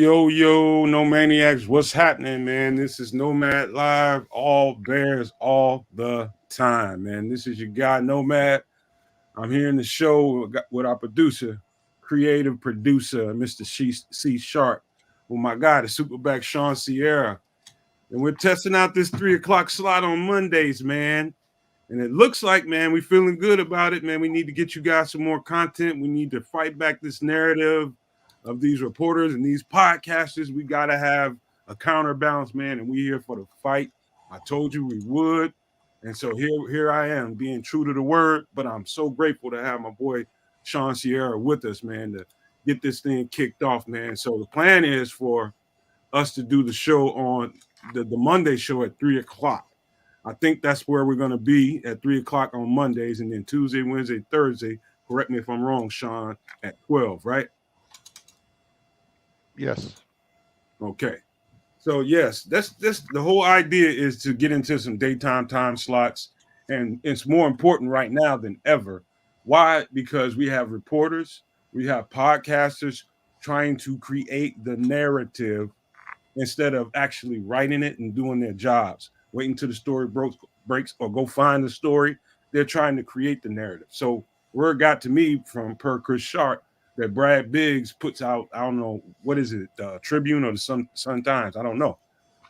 Yo, no maniacs. What's happening, man? This is Nomad Live, all Bears, all the time, man. This is your guy, Nomad. I'm here in the show with our producer, creative producer, Mr. C. Sharp, with my guy, the superback Sean Sierra. And we're testing out this 3 o'clock slot on Mondays, man. And it looks like, man, we're feeling good about it, man. We need to get you guys some more content. We need to fight back this narrative of these reporters and these podcasters. We got to have a counterbalance, man, and we're here for the fight. I told you we would. And so here I am being true to the word, but I'm so grateful to have my boy Sean Sierra with us, man, to get this thing kicked off, man. So the plan is for us to do the show on the Monday show at 3 o'clock. I think that's where we're going to be at 3 o'clock on Mondays, and then Tuesday, Wednesday, Thursday, correct me if I'm wrong, Sean, at 12, right? Yes. Okay. So yes, that's the whole idea is to get into some daytime time slots, and it's more important right now than ever. Why? Because we have reporters, we have podcasters trying to create the narrative instead of actually writing it and doing their jobs, waiting till the story breaks or go find the story. They're trying to create the narrative. So word got to me from Chris Sharp that Brad Biggs puts out, I don't know, what is it, Tribune or the Sun Times? I don't know.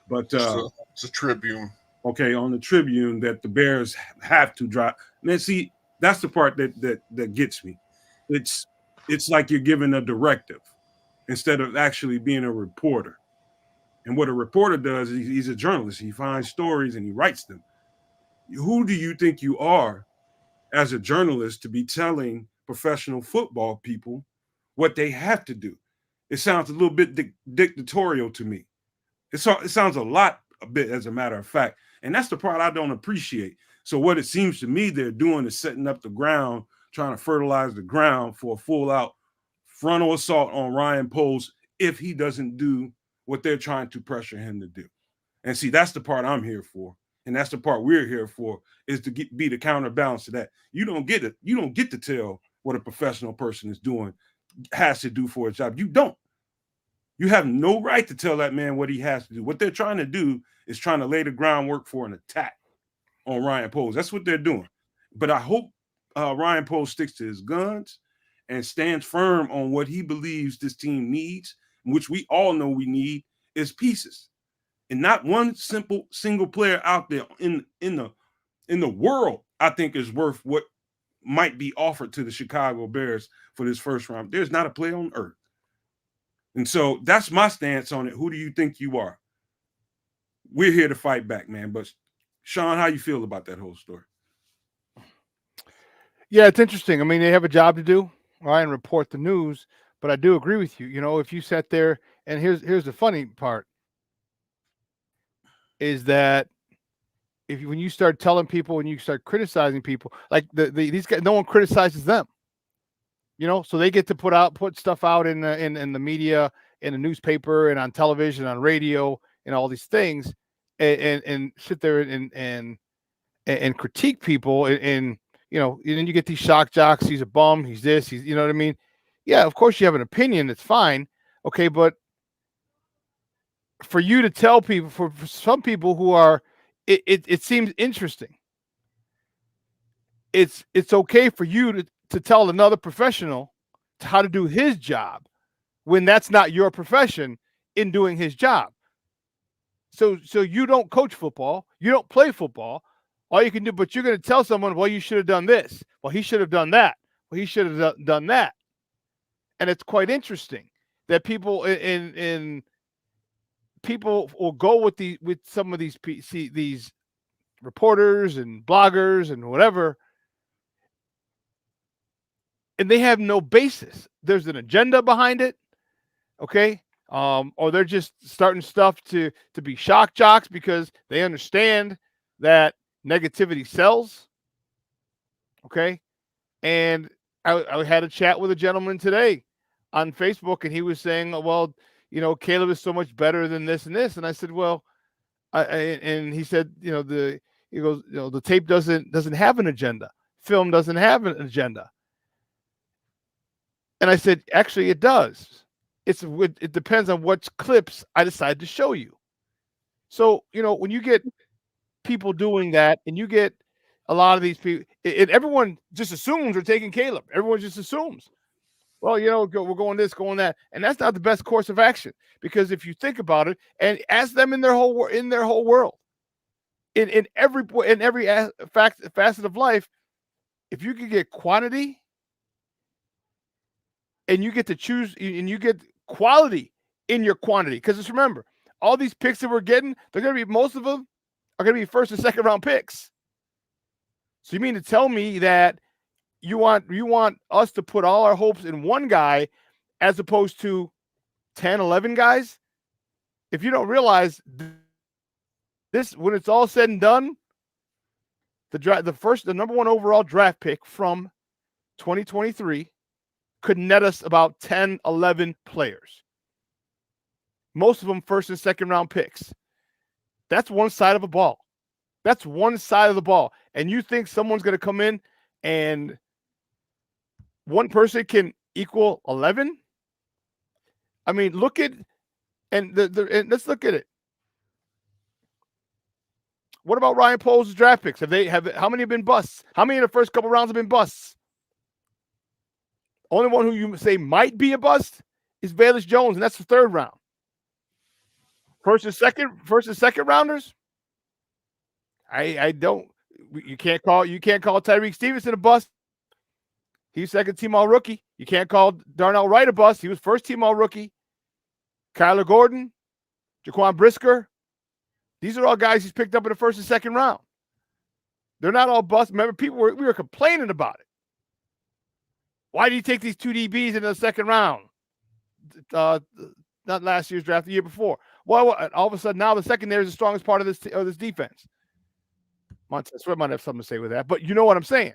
But it's a Tribune. Okay, on the Tribune that the Bears have to drop. And then see, that's the part that gets me. It's like you're giving a directive instead of actually being a reporter. And what a reporter does is he's a journalist. He finds stories and he writes them. Who do you think you are as a journalist to be telling professional football people what they have to do? It sounds a little bit dictatorial to me. It sounds a bit, as a matter of fact. And that's the part I don't appreciate. So what it seems to me they're doing is setting up the ground, trying to fertilize the ground for a full-out frontal assault on ryanpoles if he doesn't do what they're trying to pressure him to do. And see, that's the part I'm here for. And that's the part we're here for, is to be the counterbalance to that. You don't get it. You don't get to tell what a professional person is doing, has to do for a job. You don't. You have no right to tell that man what he has to do. What they're trying to do is trying to lay the groundwork for an attack on ryanpoles. That's what they're doing. But I hope ryanpoles sticks to his guns and stands firm on what he believes this team needs, which we all know we need, is pieces. And not one single player out there in the world, I think, is worth what might be offered to the Chicago Bears for this first round. There's not a player on earth. And so that's my stance on it. Who do you think you are? We're here to fight back, man. But Sean, how you feel about that whole story? Yeah, it's interesting. I mean, they have a job to do, right, and report the news. But I do agree with you. You know, if you sat there, and here's the funny part, is that when you start telling people, when you start criticizing people, like these guys, no one criticizes them. You know, so they get to put stuff out in the media, in the newspaper, and on television, on radio, and all these things, and sit there and critique people, and you know, and then you get these shock jocks. He's a bum. He's this. He's, you know what I mean? Yeah, of course you have an opinion. It's fine. Okay, but for you to tell people, for some people who are, it seems interesting. It's okay for you to tell another professional how to do his job when that's not your profession in doing his job. So you don't coach football, you don't play football. All you can do, but you're going to tell someone, well, you should have done this. Well, he should have done that. Well, he should have done that. And it's quite interesting that people people will go with some of these reporters and bloggers and whatever, and they have no basis. There's an agenda behind it, okay? Or they're just starting stuff to be shock jocks because they understand that negativity sells, okay? And I had a chat with a gentleman today on Facebook, and he was saying, well, you know, Caleb is so much better than this and this. And I said, well, and he said, you know, the tape doesn't have an agenda. Film doesn't have an agenda. And I said, actually, it does. it depends on what clips I decide to show you. So, when you get people doing that, and you get a lot of these people, and everyone just assumes we're taking Caleb. Everyone just assumes, well, we're going this, going that, and that's not the best course of action. Because if you think about it, and ask them in their whole world, in every facet of life, if you could get quantity, and you get to choose, and you get quality in your quantity, because just remember, all these picks that we're getting, most of them are going to be first and second round picks. So you mean to tell me that you want us to put all our hopes in one guy as opposed to 10, 11 guys? If you don't realize this, when it's all said and done, the number one overall draft pick from 2023 could net us about 10, 11 players. Most of them first and second round picks. That's one side of a ball. That's one side of the ball. And you think someone's going to come in and one person can equal 11? I mean, look at, and let's look at it. What about Ryan Poles' draft picks? How many have been busts? How many in the first couple rounds have been busts? Only one who you say might be a bust is Bayless Jones, and that's the third round. First and second rounders. I don't. You can't call Tyreek Stevenson a bust. He's second team all rookie. You can't call Darnell Wright a bust. He was first team all rookie. Kyler Gordon, Jaquan Brisker. These are all guys he's picked up in the first and second round. They're not all busts. Remember, we were complaining about it. Why do you take these two DBs in the second round? Not last year's draft, the year before. Well, all of a sudden now the secondary is the strongest part of this defense. Montez Sweat might have something to say with that, but you know what I'm saying.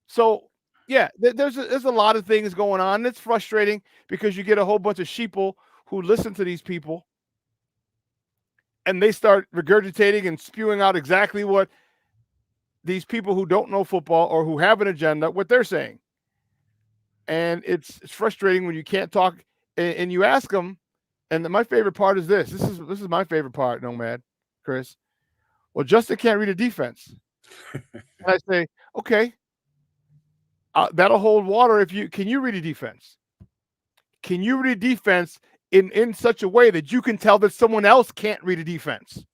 So yeah, there's a lot of things going on. It's frustrating because you get a whole bunch of sheeple who listen to these people, and they start regurgitating and spewing out exactly what these people who don't know football or who have an agenda, what they're saying. And it's frustrating when you can't talk and you ask them. And my favorite part is this. This is my favorite part, Nomad, Chris. Well, Justin can't read a defense. And I say, okay, that'll hold water can you read a defense? Can you read a defense in such a way that you can tell that someone else can't read a defense?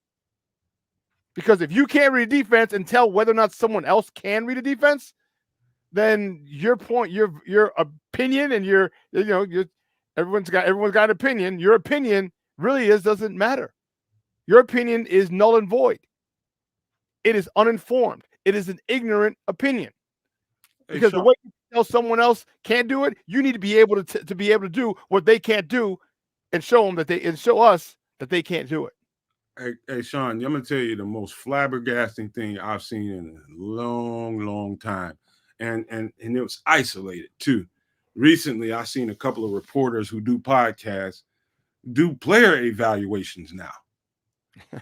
Because if you can't read a defense and tell whether or not someone else can read a defense, then your opinion and everyone's got an opinion. Your opinion really doesn't matter. Your opinion is null and void. It is uninformed. It is an ignorant opinion. Because the way you tell someone else can't do it, you need to be able to be able to do what they can't do, and show us that they can't do it. Hey, Sean, I'm gonna tell you the most flabbergasting thing I've seen in a long, long time, and it was isolated too. Recently, I seen a couple of reporters who do podcasts do player evaluations now.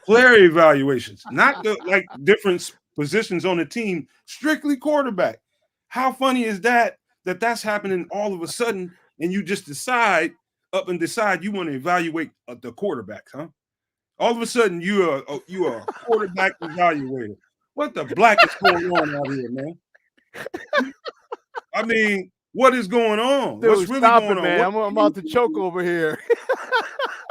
Player evaluations, not like different positions on the team, strictly quarterback. How funny is that that's happening all of a sudden, and you just decide you want to evaluate the quarterbacks, huh? All of a sudden, you are a quarterback evaluator. What the black is going on out here, man? I mean, what is going on? Dude, what's really stop going it, on? man. I'm about to choke over here.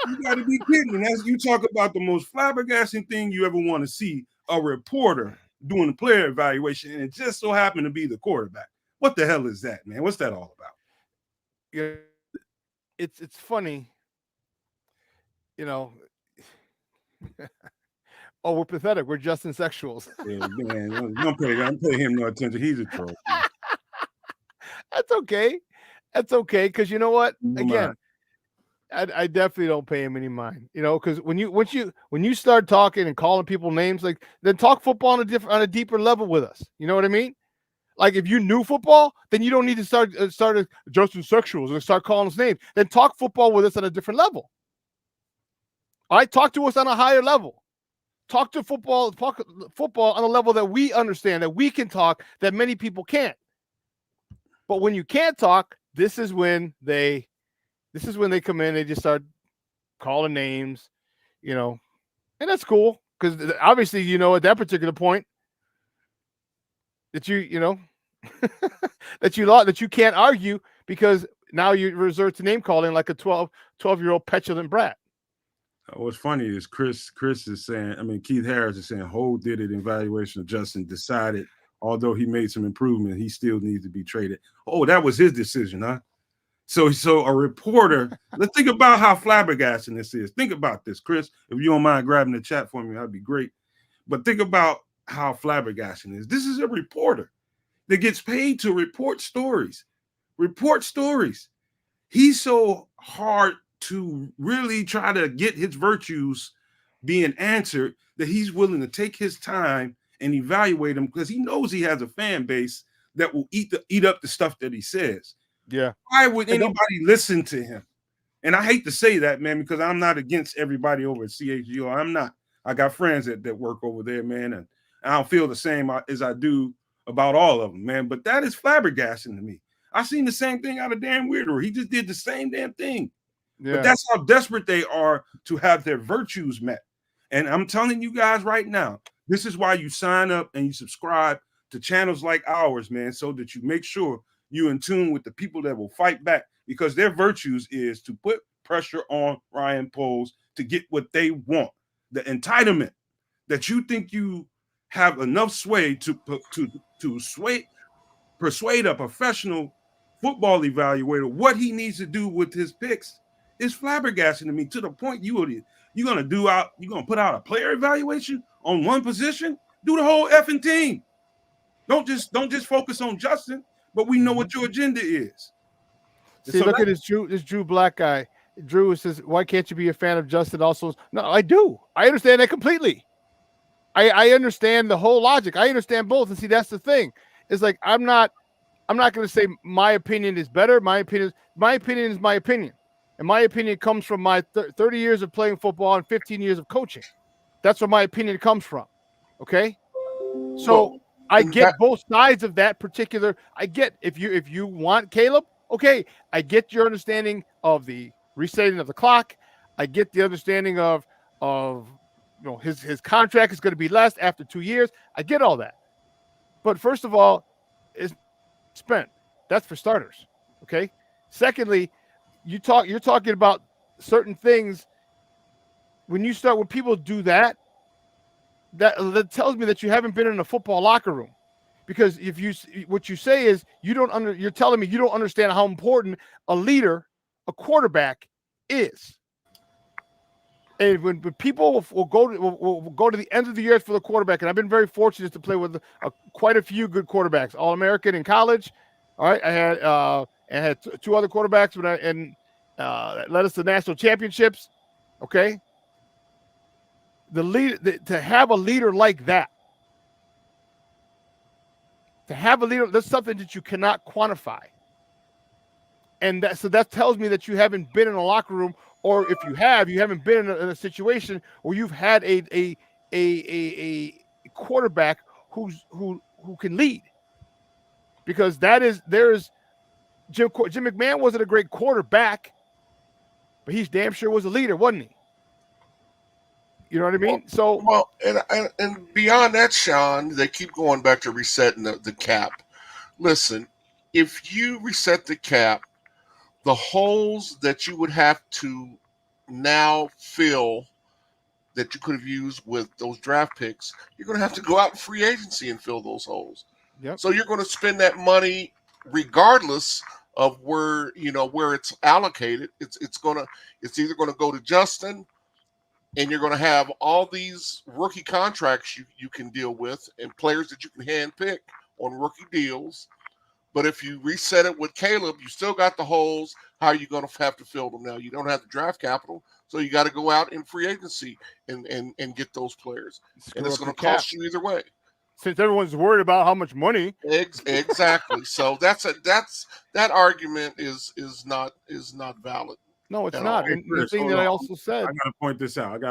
You got to be kidding me. You talk about the most flabbergasting thing you ever want to see, a reporter doing a player evaluation, and it just so happened to be the quarterback. What the hell is that, man? What's that all about? Yeah, it's funny. Oh, we're pathetic. We're Justin sexuals. Yeah, man, don't pay him no attention. He's a troll. That's okay. That's okay, because you know what? Again, I definitely don't pay him any mind. Because when you start talking and calling people names, then talk football on a deeper level with us. You know what I mean? Like, if you knew football, then you don't need to start Justin sexuals and start calling us names. Then talk football with us on a different level. All right, talk to us on a higher level. Talk football on a level that we understand, that we can talk, that many people can't. But when you can't talk, this is when they This is when they come in, they just start calling names, and that's cool because obviously, at that particular point that that you can't argue because now you resort to name calling like a 12-year-old petulant brat. What's funny is Chris is saying, Keith Harris is saying Holt did an evaluation of Justin, decided, although he made some improvement, he still needs to be traded. Oh, that was his decision, huh? So a reporter, let's think about how flabbergasting this is. Think about this, Chris. If you don't mind grabbing the chat for me, that'd be great. But think about how flabbergasting it is. This is a reporter that gets paid to report stories. He's so hard to really try to get his virtues being answered that he's willing to take his time and evaluate them because he knows he has a fan base that will eat up the stuff that he says. Yeah. Why would anybody listen to him? And I hate to say that, man, because I'm not against everybody over at CHGO. I'm not. I got friends that work over there, man, and I don't feel the same as I do about all of them, man. But that is flabbergasting to me. I seen the same thing out of Dan Weirder. He just did the same damn thing. Yeah. But that's how desperate they are to have their virtues met. And I'm telling you guys right now, this is why you sign up and you subscribe to channels like ours, man, so that you make sure you're in tune with the people that will fight back because their virtues is to put pressure on Ryan Poles to get what they want. The entitlement that you think you have enough sway to persuade a professional football evaluator what he needs to do with his picks is flabbergasting to me to the point you're gonna put out a player evaluation on one position. Do the whole effing team. Don't just focus on Justin, but we know what your agenda is. See, so look at this Drew Black guy. Drew says, "Why can't you be a fan of Justin?" Also, no, I do. I understand that completely. I understand the whole logic. I understand both. And see, that's the thing. It's like I'm not going to say my opinion is better. My opinion is my opinion. And my opinion comes from my 30 years of playing football and 15 years of coaching. That's where my opinion comes from. Okay? So I get both sides of that particular. I get if you want Caleb, okay, I get your understanding of the resetting of the clock. I get the understanding of his contract is going to be less after 2 years. I get all that. But first of all, it's spent. That's for starters. Okay? Secondly, you're talking about certain things. When people do that tells me that you haven't been in a football locker room. Because what you say is you're telling me you don't understand how important a leader, a quarterback is. And when people will go to the end of the year for the quarterback, and I've been very fortunate to play with quite a few good quarterbacks, All-American in college. All right, I had two other quarterbacks that led us to national championships. Okay, to have a leader like that, that's something that you cannot quantify, and that tells me that you haven't been in a locker room. Or if you haven't been in a situation where you've had a quarterback who can lead, because Jim McMahon wasn't a great quarterback, but he's damn sure was a leader, wasn't he? You know what I mean? And beyond that, Sean, they keep going back to resetting the cap. Listen, if you reset the cap, the holes that you would have to now fill that you could have used with those draft picks, you're going to have to go out in free agency and fill those holes. Yep. So you're going to spend that money regardless of where it's allocated. It's either going to go to Justin, and you're going to have all these rookie contracts you can deal with and players that you can handpick on rookie deals. But if you reset it with Caleb, you still got the holes. How are you going to have to fill them now? You don't have the draft capital, so you got to go out in free agency and get those players. And it's going to cost you either way. Since everyone's worried about how much money. Exactly. So that argument is not valid. No, it's not. And the thing that I also said. I got to point this out.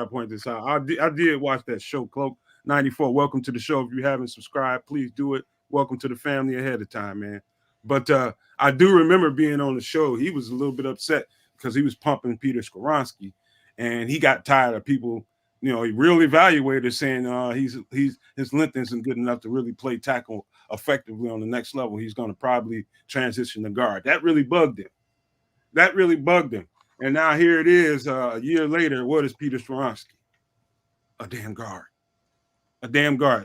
I did watch that show, Cloak 94. Welcome to the show. If you haven't subscribed, please do it. Welcome to the family ahead of time, man. But I do remember being on the show. He was a little bit upset because he was pumping Peter Skoronski, and he got tired of people. He real evaluators saying his length isn't good enough to really play tackle effectively on the next level. He's going to probably transition to guard. That really bugged him. And now here it is, a year later. What is Peter Skoronski? A damn guard.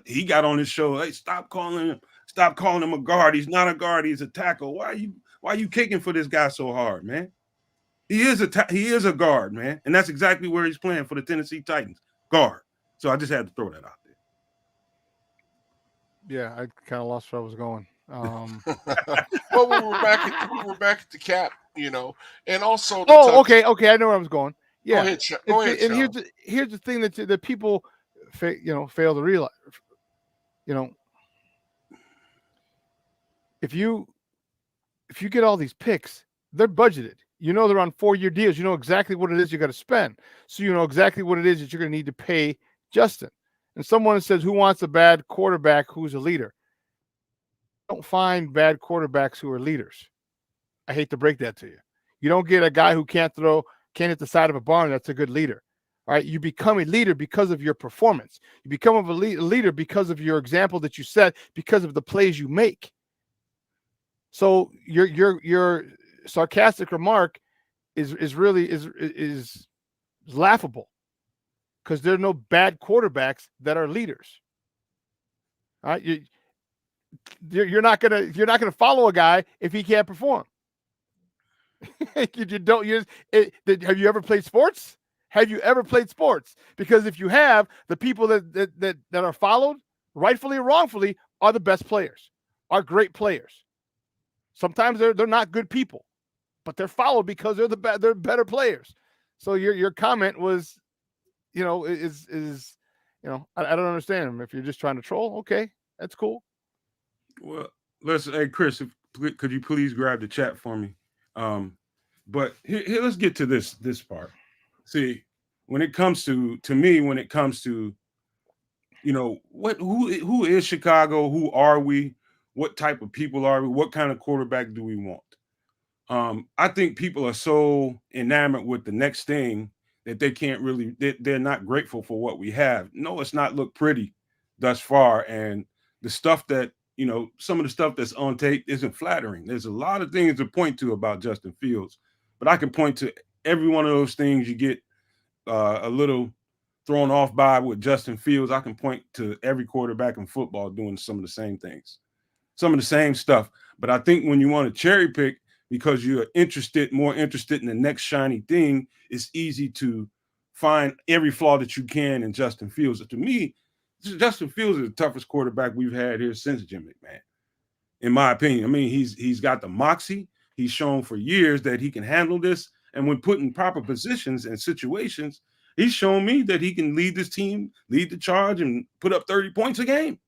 He got on his show. Hey, stop calling him a guard. He's not a guard. He's a tackle. Why are you kicking for this guy so hard, man? He is a guard, man, and that's exactly where he's playing for the Tennessee Titans, guard. So I just had to throw that out there. Yeah, I kind of lost where I was going. Well, we were back at the cap, and also. Okay, I know where I was going. Yeah, go ahead. And here's the thing that people, fail to realize. If you get all these picks, they're budgeted. They're on 4-year deals. You know exactly what it is you got to spend. So you know exactly what it is that you're going to need to pay Justin. And someone says, who wants a bad quarterback who's a leader? Don't find bad quarterbacks who are leaders. I hate to break that to you. You don't get a guy who can't hit the side of a barn that's a good leader. All right. You become a leader because of your performance. You become a leader because of your example that you set, because of the plays you make. So your sarcastic remark is really laughable, because there are no bad quarterbacks that are leaders. All right, you're not gonna follow a guy if he can't perform. Have you ever played sports? Because if you have, the people that are followed, rightfully or wrongfully, are the best players, are great players. Sometimes they're not good people, but they're followed because they're better players. So your comment was, I don't understand. If you're just trying to troll, okay, that's cool. Well, hey Chris, could you please grab the chat for me? But here, let's get to this part. See, when it comes to me, who is Chicago? Who are we? What type of people are we? What kind of quarterback do we want? I think people are so enamored with the next thing that they can't really, they're not grateful for what we have. No, it's not looked pretty thus far. And the stuff that, some of the stuff that's on tape isn't flattering. There's a lot of things to point to about Justin Fields, but I can point to every one of those things you get a little thrown off by with Justin Fields. I can point to every quarterback in football doing some of the same things, some of the same stuff. But I think when you want to cherry pick because you're more interested in the next shiny thing, it's easy to find every flaw that you can in Justin Fields. To me, Justin Fields is the toughest quarterback we've had here since Jim McMahon, in my opinion. I mean, he's got the moxie. He's shown for years that he can handle this. And when put in proper positions and situations, he's shown me that he can lead this team, lead the charge, and put up 30 points a game.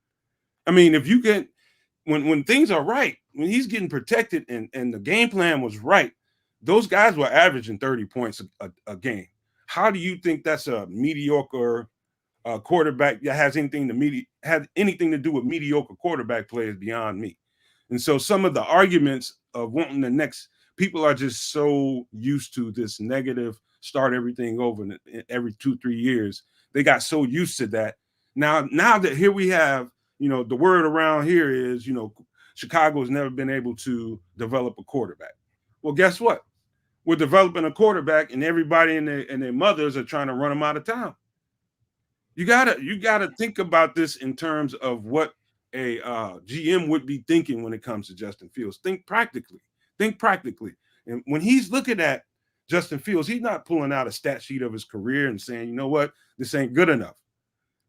I mean, if you get when things are right, when he's getting protected and the game plan was right, those guys were averaging 30 points a game. How do you think that's a mediocre quarterback that has anything to do with mediocre quarterback play is beyond me. And so some of the arguments of wanting the next, people are just so used to this negative start everything over every 2-3 years. They got so used to that. Now that here we have, the word around here is, Chicago has never been able to develop a quarterback. Well, guess what? We're developing a quarterback, and everybody and their mothers are trying to run them out of town. You gotta think about this in terms of what a GM would be thinking when it comes to Justin Fields. Think practically. And when he's looking at Justin Fields, he's not pulling out a stat sheet of his career and saying, you know what, this ain't good enough.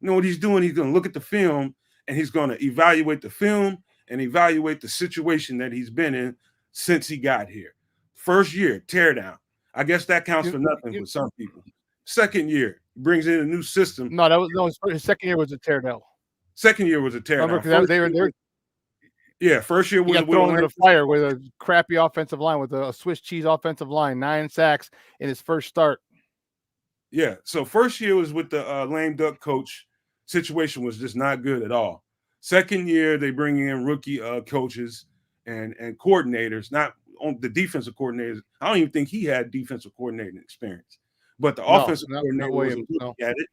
You know what he's doing? He's going to look at the film, and he's going to evaluate the film and evaluate the situation that he's been in since he got here. First year, tear down. I guess that counts for nothing with some people. Second year, brings in a new system. His second year was a tear down. Second year was a tear down. First year was thrown into the fire with a crappy offensive line, with a Swiss cheese offensive line, 9 sacks in his first start. Yeah, so first year was with the lame duck coach. Situation was just not good at all. Second year, they bring in rookie coaches and coordinators, not on the defensive coordinator. I don't even think he had defensive coordinating experience. But the offensive coordinator was a rookie at it.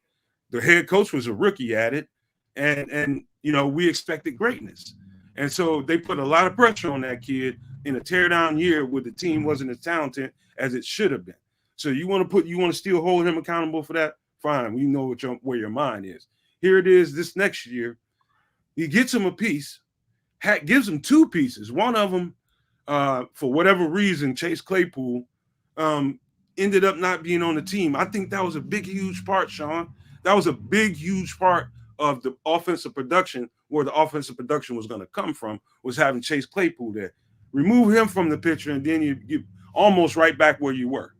The head coach was a rookie at it. And we expected greatness. And so they put a lot of pressure on that kid in a teardown year where the team wasn't as talented as it should have been. So you want to still hold him accountable for that? Fine. We know where your mind is. Here it is this next year. He gets him a piece, gives him two pieces. One of them, for whatever reason, Chase Claypool ended up not being on the team. I think that was a big, huge part, Sean. That was a big, huge part of the offensive production, where the offensive production was going to come from, was having Chase Claypool there. Remove him from the picture, and then you almost right back where you were.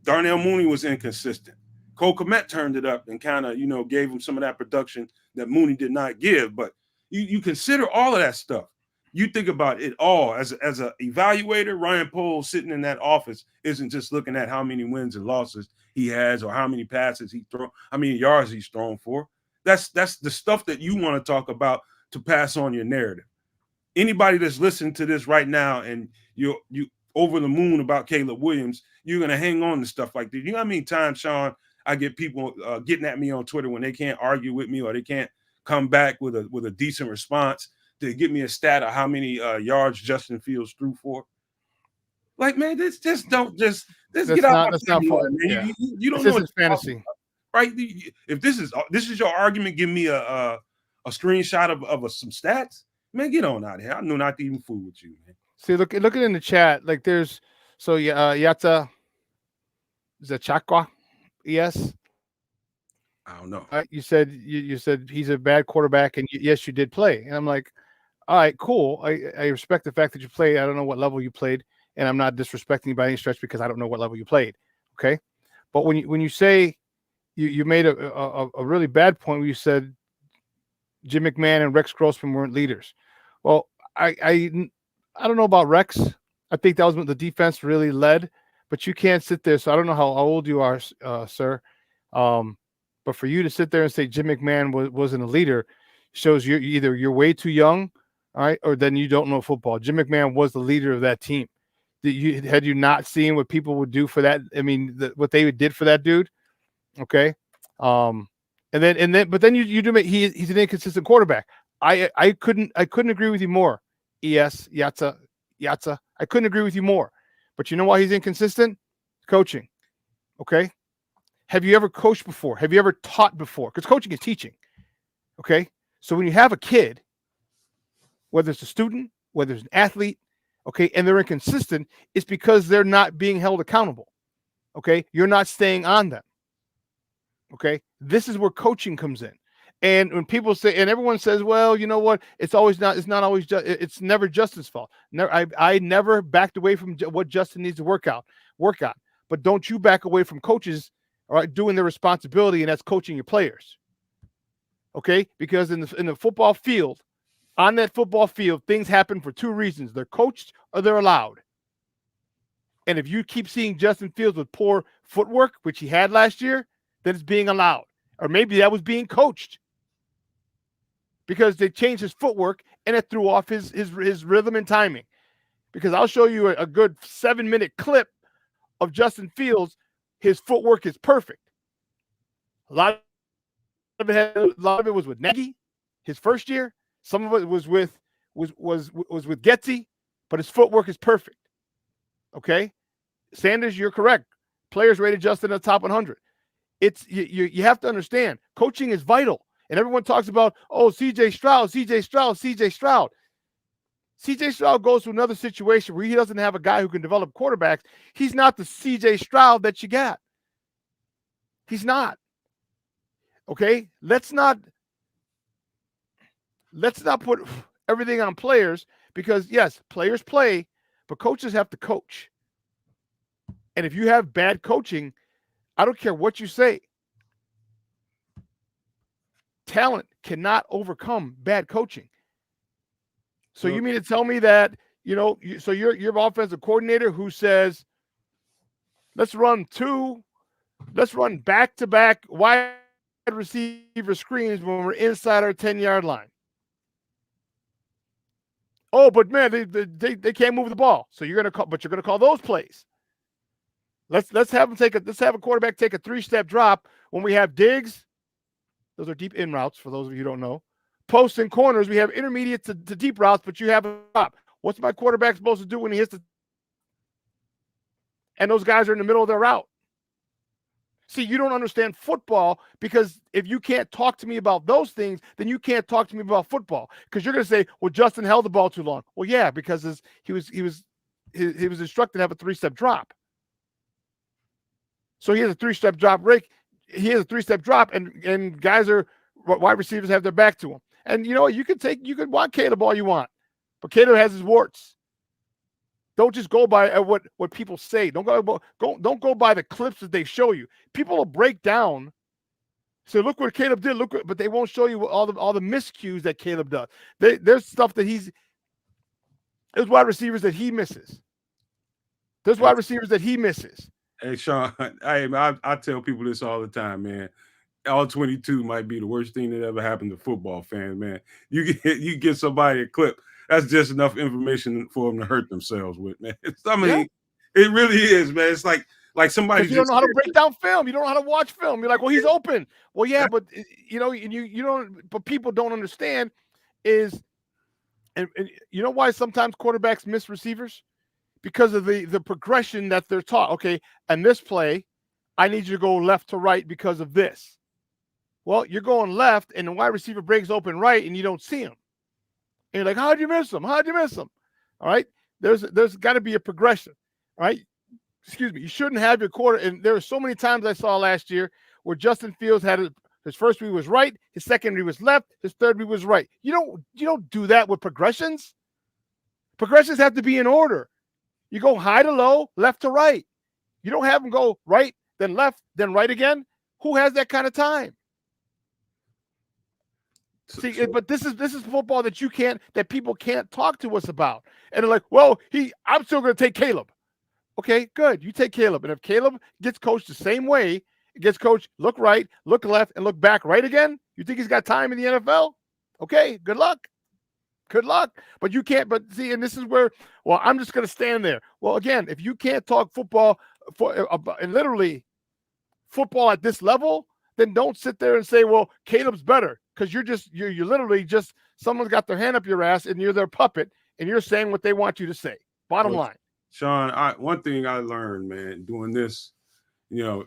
Darnell Mooney was inconsistent. Cole Kmet turned it up and kind of, gave him some of that production that Mooney did not give. But you consider all of that stuff. You think about it all as an evaluator. Ryan Poles sitting in that office isn't just looking at how many wins and losses he has or how many passes he thrown, how many yards he's thrown for. That's the stuff that you want to talk about to pass on your narrative. Anybody that's listening to this right now and you over the moon about Caleb Williams, you're gonna hang on to stuff like that. You know how many times, Sean, I get people getting at me on Twitter when they can't argue with me or they can't come back with a decent response to give me a stat of how many yards Justin Fields threw for. Like, man, let's get out. That's not for man. You don't this know is fantasy, right? If this is your argument, give me a screenshot of some stats. Man, get on out of here. I know not to even fool with you, man. See, look at in the chat. Like, there's Yata Zachakwa. Yes. I don't know. You said he's a bad quarterback, and yes, you did play. And I'm like, all right, cool. I respect the fact that you played. I don't know what level you played, and I'm not disrespecting you by any stretch because I don't know what level you played. Okay, but when you say you made a really bad point where you said Jim McMahon and Rex Grossman weren't leaders. Well, I don't know about Rex. I think that was when the defense really led. But you can't sit there. So I don't know how old you are, sir. But for you to sit there and say Jim McMahon wasn't a leader shows you're way too young, all right, or then you don't know football. Jim McMahon was the leader of that team. Had you not seen what people would do for that? I mean, what they did for that dude. Okay. But then you do make he's an inconsistent quarterback. I couldn't agree with you more. Yatza. I couldn't agree with you more. But you know why he's inconsistent? Coaching. Okay. Have you ever coached before? Have you ever taught before? Because coaching is teaching. Okay. So when you have a kid, whether it's a student, whether it's an athlete, okay, and they're inconsistent, it's because they're not being held accountable. Okay. You're not staying on them. Okay. This is where coaching comes in. And when people say, and everyone says, well, you know what? It's never Justin's fault. I never backed away from what Justin needs to work on. But don't you back away from coaches, all right, doing their responsibility, and that's coaching your players. Okay? Because in the football field, on that football field, things happen for two reasons. They're coached or they're allowed. And if you keep seeing Justin Fields with poor footwork, which he had last year, then it's being allowed. Or maybe that was being coached. Because they changed his footwork and it threw off his rhythm and timing. Because I'll show you a good 7-minute clip of Justin Fields. His footwork is perfect. A lot of it was with Nagy, his first year. Some of it was with Gotsy, but his footwork is perfect. Okay, Sanders, you're correct. Players rated Justin at the top 100. It's you have to understand, coaching is vital. And everyone talks about, CJ Stroud. CJ Stroud goes to another situation where he doesn't have a guy who can develop quarterbacks. He's not the CJ Stroud that you got. He's not. Okay? Let's not put everything on players because, yes, players play, but coaches have to coach. And if you have bad coaching, I don't care what you say. Talent cannot overcome bad coaching. So you mean to tell me that, so you're offensive coordinator who says, let's run back-to-back wide receiver screens when we're inside our 10-yard line. Oh, but man, they can't move the ball. So you're gonna call those plays. Let's have a quarterback take a 3-step drop when we have digs. Those are deep in routes for those of you who don't know. Posts and corners, we have intermediate to deep routes, but you have a drop. What's my quarterback supposed to do when he hits the? And those guys are in the middle of their route. See, you don't understand football, because if you can't talk to me about those things, then you can't talk to me about football, because you're going to say, well, Justin held the ball too long. Well, yeah, because he was instructed to have a 3-step drop. So he has a 3-step drop break. He has a 3-step drop, and guys wide receivers have their back to him. And you know what? You could want Caleb all you want, but Caleb has his warts. Don't just go by what people say. Don't go by the clips that they show you. People will break down. So look what Caleb did. But they won't show you all the miscues that Caleb does. There's stuff that there's wide receivers that he misses. There's wide receivers that he misses. Hey, Sean, I tell people this all the time, man. All 22 might be the worst thing that ever happened to football fans, man. You get somebody a clip. That's just enough information for them to hurt themselves with, man. It really is, man. It's like somebody. You don't know how to break down film. You don't know how to watch film. You're like, well, he's open. Well, yeah, but you don't. But people don't understand and you know why sometimes quarterbacks miss receivers? Because of the progression that they're taught. Okay, and this play, I need you to go left to right because of this. Well, you're going left, and the wide receiver breaks open right, and you don't see him. And you're like, how'd you miss him? How'd you miss him? All right, there's got to be a progression. All right, excuse me. You shouldn't have your quarter. And there were so many times I saw last year where JustinFields had his first read was right, his second read was left, his third read was right. You don't do that with progressions. Progressions have to be in order. You go high to low, left to right. You don't have them go right, then left, then right again. Who has that kind of time? See, but this is football that people can't talk to us about. And they're like, well, I'm still going to take Caleb. Okay, good. You take Caleb. And if Caleb gets coached the same way, gets coached, look right, look left, and look back right again, you think he's got time in the NFL? Okay, good luck. Good luck. But you can't, and this is where, well, I'm just going to stand there. Well, again, if you can't talk football and literally football at this level, then don't sit there and say, well, Caleb's better, because you're literally just, someone's got their hand up your ass and you're their puppet and you're saying what they want you to say. Bottom line. Sean, one thing I learned, man, doing this, you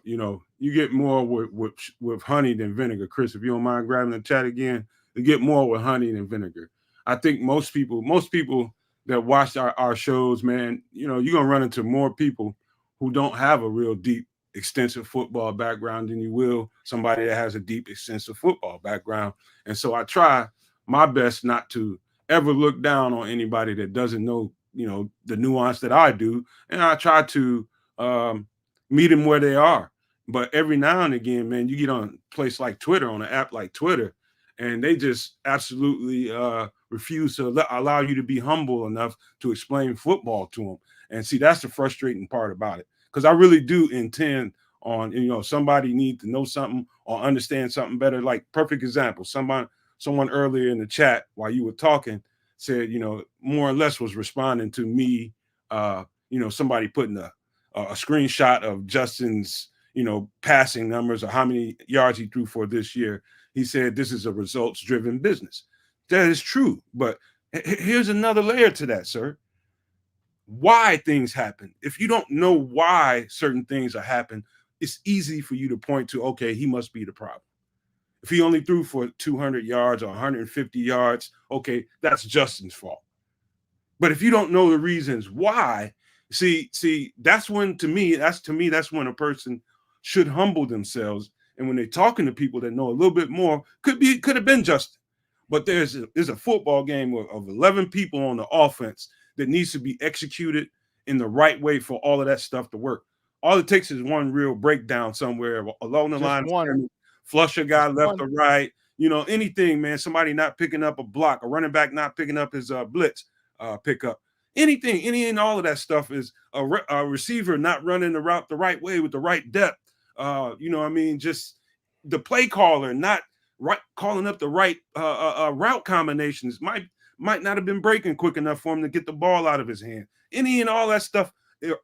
get more with honey than vinegar. Chris, if you don't mind grabbing the chat again, you get more with honey than vinegar. I think most people that watch our shows, man, you're going to run into more people who don't have a real deep, extensive football background than you will somebody that has a deep, extensive football background. And so I try my best not to ever look down on anybody that doesn't know, the nuance that I do. And I try to meet them where they are. But every now and again, man, you get on a place like Twitter, on an app like Twitter, and they just absolutely refuse to allow you to be humble enough to explain football to them. And see, that's the frustrating part about it, because I really do intend on, somebody need to know something or understand something better. Like, perfect example, someone earlier in the chat while you were talking said, more or less was responding to me, somebody putting a screenshot of Justin's, passing numbers or how many yards he threw for this year. He said, this is a results-driven business. That is true. But here's another layer to that, sir. Why things happen. If you don't know why certain things are happening, it's easy for you to point to, okay, he must be the problem. If he only threw for 200 yards or 150 yards, okay, that's Justin's fault. But if you don't know the reasons why, see, that's when, to me, that's when a person should humble themselves. And when they're talking to people that know a little bit more, could have been Justin. But there's a football game of 11 people on the offense that needs to be executed in the right way for all of that stuff to work. All it takes is one real breakdown somewhere along the line. Flush a guy left or right, anything, man. Somebody not picking up a block, a running back not picking up his blitz pickup. Anything, any and all of that stuff is a receiver not running the route the right way with the right depth. Just the play caller not calling up the right route combinations. might not have been breaking quick enough for him to get the ball out of his hand. Any and all that stuff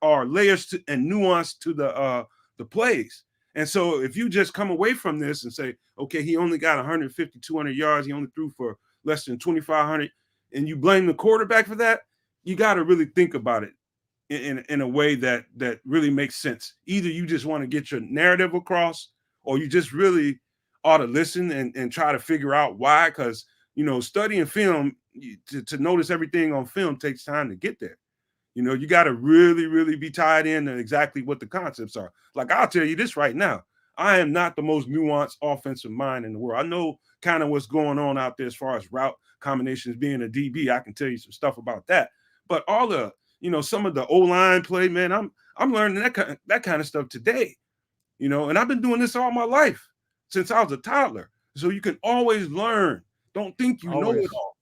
are layers and nuance to the plays. And so if you just come away from this and say, okay, he only got 150, 200 yards, he only threw for less than 2,500, and you blame the quarterback for that, you got to really think about it in a way that really makes sense. Either you just want to get your narrative across, or you just really ought to listen and try to figure out why. Because, studying film, to notice everything on film takes time to get there. You got to really, really be tied in to exactly what the concepts are. Like, I'll tell you this right now. I am not the most nuanced offensive mind in the world. I know kind of what's going on out there as far as route combinations. Being a DB, I can tell you some stuff about that. But all the, some of the O-line play, man, I'm learning that kind of stuff today. And I've been doing this all my life since I was a toddler. So you can always learn. Don't think you know it all.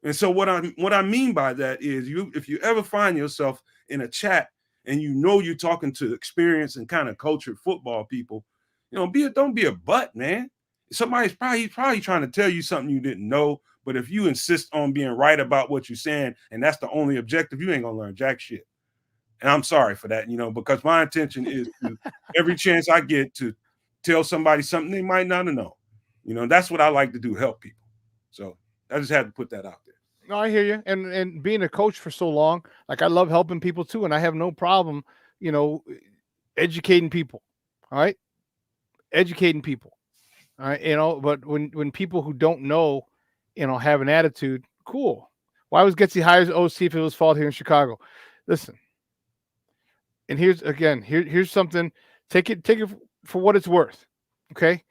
And so what I mean by that is, if you ever find yourself in a chat and you're talking to experienced and kind of cultured football people, don't be a butt, man. Somebody's probably trying to tell you something you didn't know. But if you insist on being right about what you're saying, and that's the only objective, you ain't gonna learn jack shit. And I'm sorry for that, because my intention is to, every chance I get, to tell somebody something they might not know. That's what I like to do, help people. So I just had to put that out there. No, I hear you. And being a coach for so long, like, I love helping people too. And I have no problem, educating people. All right. Educating people. All right. But when people who don't know, have an attitude, cool. Why was Gotsy hired as OC if it was fault here in Chicago? Listen. And here's something. Take it for what it's worth. Okay.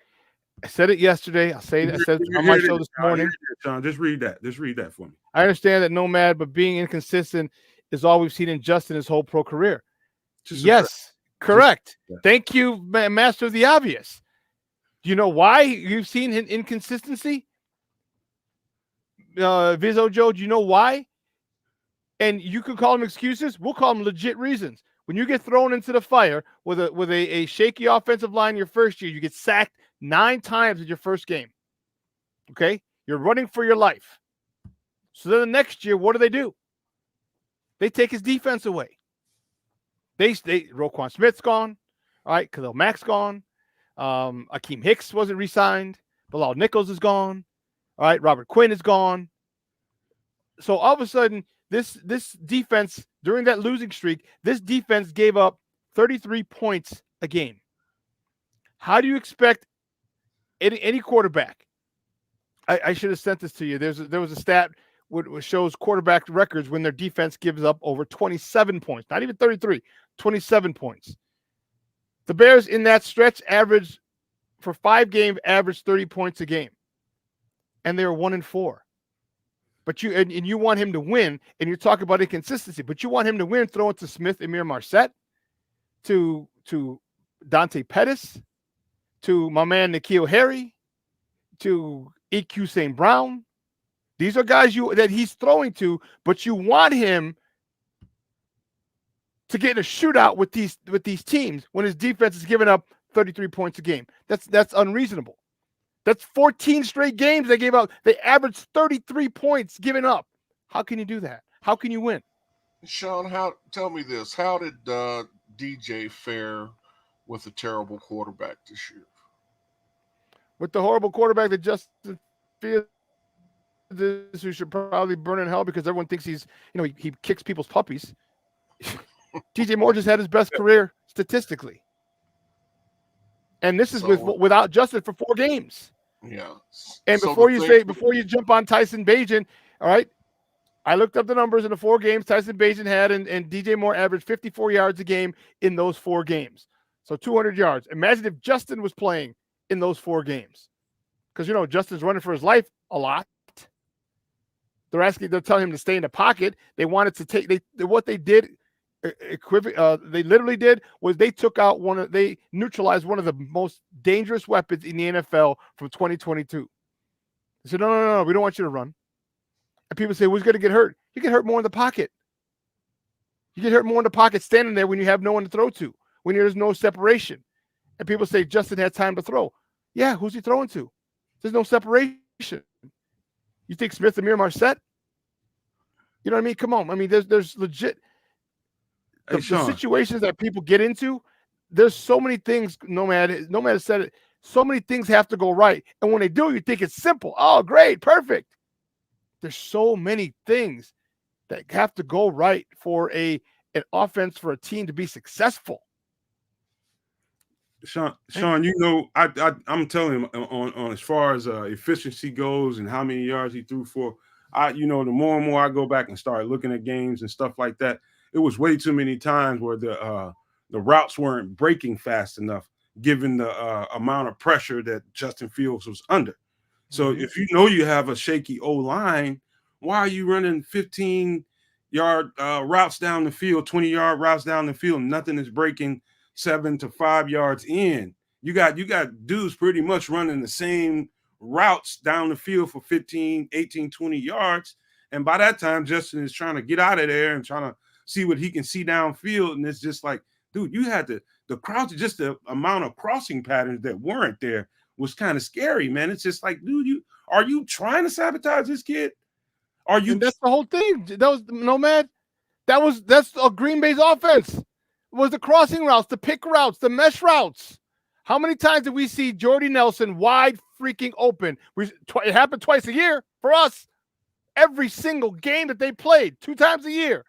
I said it yesterday. I said it on my show this morning. John, just read that. Just read that for me. I understand that Nomad, but being inconsistent is all we've seen in Justin his whole pro career. Yes, correct. Thank you, master of the obvious. Do you know why you've seen inconsistency? Vizzo Joe, do you know why? And you can call them excuses. We'll call them legit reasons. When you get thrown into the fire with a shaky offensive line your first year, you get sacked 9 times in your first game. Okay? You're running for your life. So then the next year, what do? They take his defense away. Roquan Smith's gone. All right, Khalil Mack's gone. Akeem Hicks wasn't re-signed. Bilal Nichols is gone. All right, Robert Quinn is gone. So all of a sudden, this defense, during that losing streak, this defense gave up 33 points a game. How do you expect any quarterback? I should have sent this to you. There was a stat which shows quarterback records when their defense gives up over 27 points, not even 33, 27 points. The Bears in that stretch for 5 games averaged 30 points a game, and they were 1-4. But you want him to win, and you're talking about inconsistency. But you want him to win, throw it to Smith, Amir Marset, to Dante Pettis, to my man N'Keal Harry, to EQ St. Brown. These are guys that he's throwing to, but you want him to get in a shootout with these teams when his defense is giving up 33 points a game. That's unreasonable. That's 14 straight games they gave up. They averaged 33 points given up. How can you do that? How can you win? Sean, tell me this. How did DJ fare with a terrible quarterback this year? With the horrible quarterback that Justin Fields is, who should probably burn in hell because everyone thinks he's, he kicks people's puppies. DJMoore just had his best career statistically. And this is without Justin for 4 games. Yeah. And before you jump on Tyson Bagent, all right, I looked up the numbers in the 4 games Tyson Bagent had, and DJMoore averaged 54 yards a game in those 4 games. So 200 yards. Imagine if Justin was playing in those 4 games. Because, Justin's running for his life a lot. They're telling him to stay in the pocket. They wanted to what they did, they literally did was they neutralized one of the most dangerous weapons in the NFL from 2022. They said, no, we don't want you to run. And people say, who's going to get hurt? You get hurt more in the pocket. You get hurt more in the pocket standing there when you have no one to throw to, when there's no separation. And people say Justin had time to throw. Yeah, who's he throwing to? There's no separation. You think Smith, Amir Marset You know what I mean? Come on. I mean, there's legit the situations that people get into. There's so many things. Nomad said it. So many things have to go right, and when they do, you think it's simple. Oh, great, perfect. There's so many things that have to go right for an offense, for a team to be successful. Sean, you know, I'm telling him on as far as efficiency goes and how many yards he threw for. The more and more I go back and start looking at games and stuff like that, it was way too many times where the routes weren't breaking fast enough, given the amount of pressure that Justin Fields was under. So if you know you have a shaky O-line, why are you running 15-yard routes down the field, 20-yard routes down the field? Nothing is breaking 7 to 5 yards in. You got dudes pretty much running the same routes down the field for 15, 18, 20 yards. And by that time, Justin is trying to get out of there and trying to see what he can see downfield. And it's just like, dude, you had the cross, just the amount of crossing patterns that weren't there was kind of scary, man. It's just like, dude, are you trying to sabotage this kid? Are you? And that's the whole thing. That was Nomad. That's a Green Bay's offense. It was the crossing routes, the pick routes, the mesh routes. How many times did we see Jordy Nelson wide freaking open? It happened twice a year for us. Every single game that they played, 2 times a year,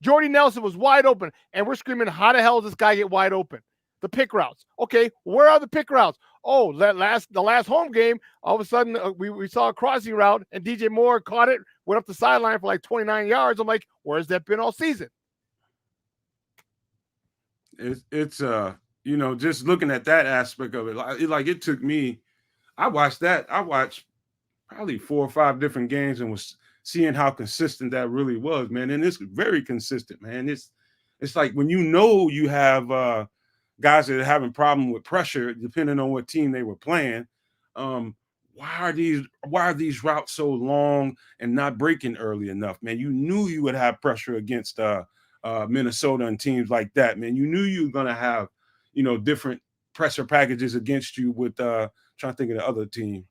Jordy Nelson was wide open, and we're screaming, how the hell does this guy get wide open? The pick routes. Okay, where are the pick routes? Oh, the last home game, all of a sudden we saw a crossing route, and DJMoore caught it, went up the sideline for like 29 yards. I'm like, where's that been all season? It's just looking at that aspect of it, like it took me. I watched probably 4 or 5 different games and was seeing how consistent that really was, man. And it's very consistent, man. It's like when you have guys that are having problem with pressure, depending on what team they were playing. Why are these routes so long and not breaking early enough, man? You knew you would have pressure against Minnesota and teams like that, man. You knew you were going to have, different pressure packages against you with trying to think of the other team.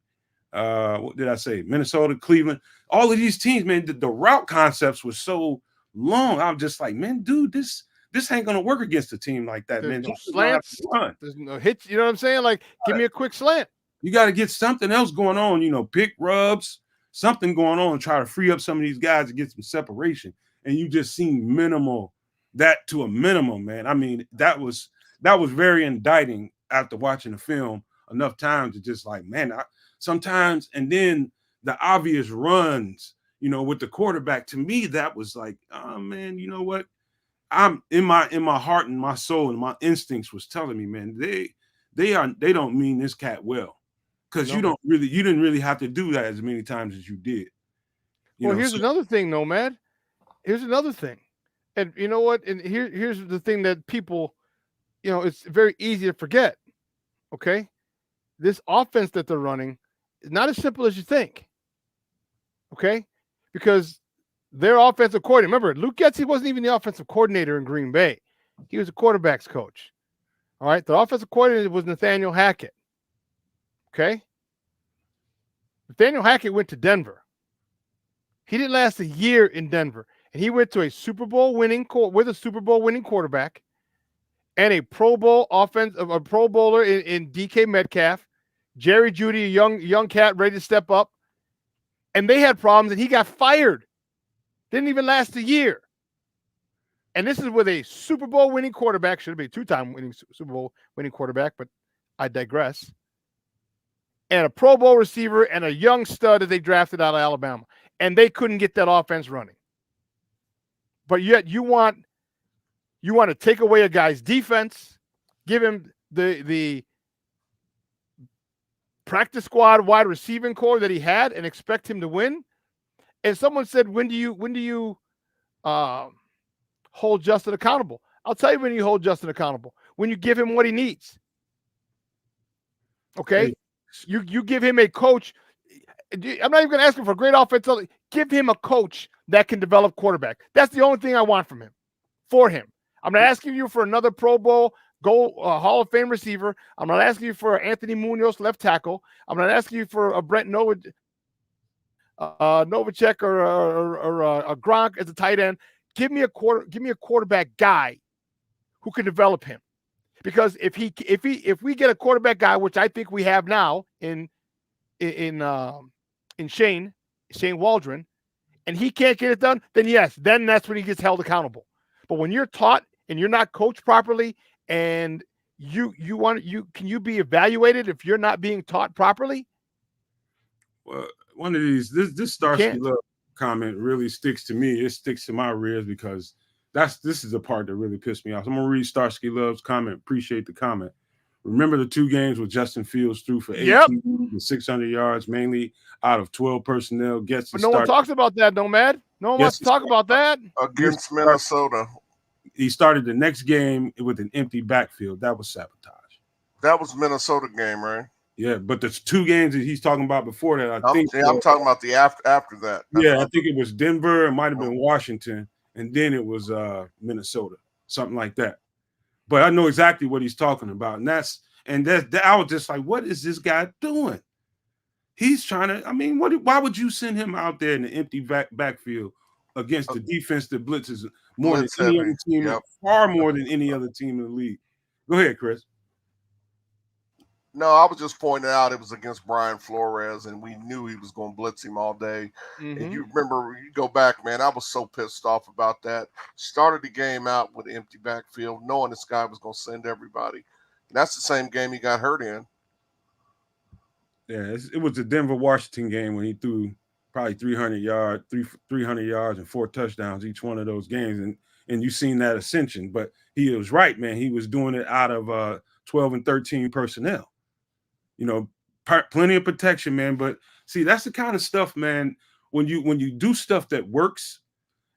What did I say? Minnesota, Cleveland, all of these teams, man, the route concepts were so long. I'm just like, man, dude, this ain't gonna work against a team like that, There's man. No slants, there's no hits. You know what I'm saying? Like, give me a quick slant. You got to get something else going on, pick rubs, something going on, and try to free up some of these guys to get some separation. And you just seen that to a minimum, man. I mean, that was very indicting after watching the film enough times to just like, man, sometimes, and then the obvious runs, with the quarterback, to me, that was like, oh man, you know what? I'm in my heart and my soul and my instincts was telling me, man, they don't mean this cat well. Because you didn't really have to do that as many times as you did. Here's another thing, Nomad. Here's another thing. And you know what? And here's the thing that people, it's very easy to forget. Okay? This offense that they're running is not as simple as you think. Okay? Because their offensive coordinator, remember, Lukegetsy wasn't even the offensive coordinator in Green Bay. He was a quarterback's coach. All right? The offensive coordinator was Nathaniel Hackett. Okay? Nathaniel Hackett went to Denver. He didn't last a year in Denver. And he went to a Super Bowl winning quarterback and a Pro Bowl a Pro Bowler in DK Metcalf, Jerry Jeudy, a young cat ready to step up. And they had problems and he got fired. Didn't even last a year. And this is with a Super Bowl winning quarterback. Should have been a 2-time Super Bowl winning quarterback, but I digress. And a Pro Bowl receiver and a young stud that they drafted out of Alabama. And they couldn't get that offense running. But yet you want to take away a guy's defense, give him the practice squad wide receiving core that he had and expect him to win. And someone said, when do you hold Justin accountable? I'll tell you when you hold Justin accountable. When you give him what he needs. Okay? Hey. You give him a coach. I'm not even going to ask him for a great offensive. Give him a coach that can develop quarterback. That's the only thing I want from him. For him. I'm not asking you for another Pro Bowl Hall of Fame receiver. I'm not asking you for Anthony Munoz left tackle. I'm not asking you for a Brent Noah Novacek or a Gronk as a tight end. Give me a quarterback guy who can develop him. Because if we get a quarterback guy, which I think we have now in Shane Waldron, and he can't get it done, then yes, then that's when he gets held accountable. But when you're taught and you're not coached properly, and can you be evaluated if you're not being taught properly? Well, one of these, this Starsky Love comment really sticks to me. It sticks to my ribs because this is the part that really pissed me off. So I'm gonna read Starsky Love's comment. Appreciate the comment. Remember the 2 games where Justin Fields threw for 18 and 600 yards, mainly out of 12 personnel. But no one talks about that, Nomad. No one wants to talk about that. Against Minnesota. He started the next game with an empty backfield. That was sabotage. That was Minnesota game, right? Yeah, but there's 2 games that he's talking about before that. I'm talking about the after that. I think it was Denver. It might have been Washington, and then it was Minnesota, something like that. But I know exactly what he's talking about, and I was just like, what is this guy doing? He's trying to. I mean, why would you send him out there in the empty backfield against the defense that blitzes more than any other team, far more than any other team in the league? Go ahead, Chris. No, I was just pointing out it was against Brian Flores, and we knew he was going to blitz him all day. Mm-hmm. And you remember, you go back, man, I was so pissed off about that. Started the game out with an empty backfield, knowing this guy was going to send everybody. And that's the same game he got hurt in. Yeah, it was the Denver-Washington game when he threw probably 300 yards and 4 touchdowns each one of those games. And you seen that ascension. But he was right, man. He was doing it out of 12 and 13 personnel. You know, plenty of protection, man. But see, that's the kind of stuff, man. When you do stuff that works,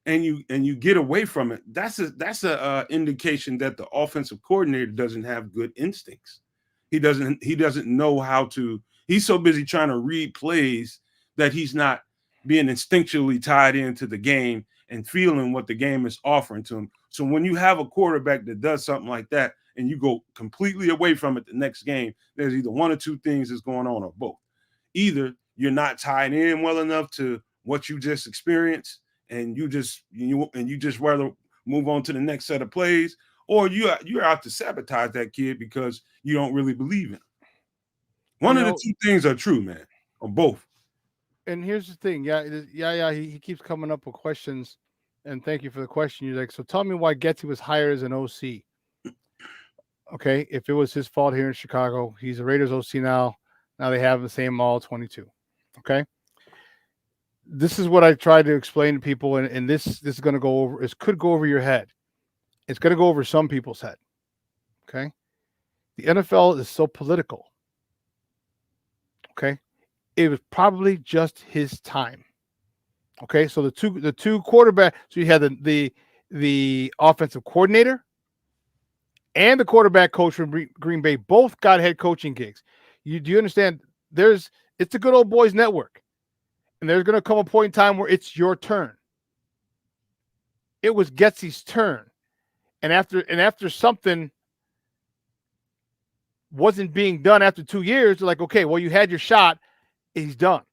and you get away from it, that's a indication that the offensive coordinator doesn't have good instincts. He doesn't know how to. He's so busy trying to read plays that he's not being instinctually tied into the game and feeling what the game is offering to him. So when you have a quarterback that does something like that, and you go completely away from it the next game, there's either one or 2 things that's going on, or both. Either you're not tied in well enough to what you just experienced, and you just rather move on to the next set of plays, or you're out to sabotage that kid because you don't really believe in him. One of the 2 things are true, man, or both. And here's the thing, he keeps coming up with questions, and thank you for the question. You're like, so tell me why Getsy was hired as an OC. Okay, if it was his fault here in Chicago, he's a Raiders OC now. Now they have the same all 22. Okay, this is what I tried to explain to people, and this is going to go over. This could go over your head. It's going to go over some people's head. Okay, the NFL is so political. Okay, it was probably just his time. Okay, so the two quarterback. So you had the offensive coordinator and the quarterback coach from Green Bay both got head coaching gigs. Do you understand? It's a good old boys network, and there's going to come a point in time where it's your turn. It was Getsy's turn, and after something wasn't being done after 2 years, they're like, okay, well, you had your shot, he's done.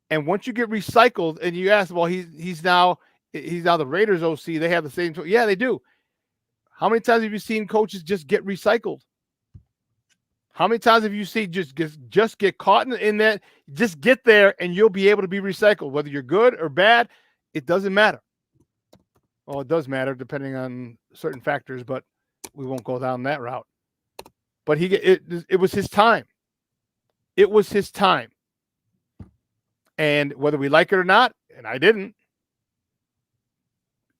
And once you get recycled, and you ask, well, he's now the Raiders OC. They have the same. Yeah, they do. How many times have you seen coaches just get recycled? How many times have you seen just get caught in that? Just get there, and you'll be able to be recycled. Whether you're good or bad, it doesn't matter. Well, it does matter depending on certain factors, but we won't go down that route. But it was his time. It was his time. And whether we like it or not, and I didn't,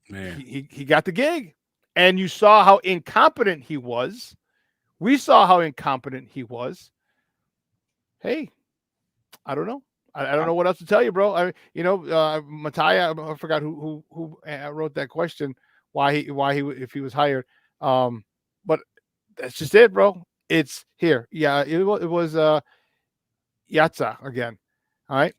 man, he got the gig. And you saw how incompetent he was. We saw how incompetent he was. Hey, I don't know. I don't know what else to tell you, bro. Mattia, I forgot who wrote that question. Why he if he was hired. But that's just it, bro. It's here. Yeah, it was Yatza again. All right.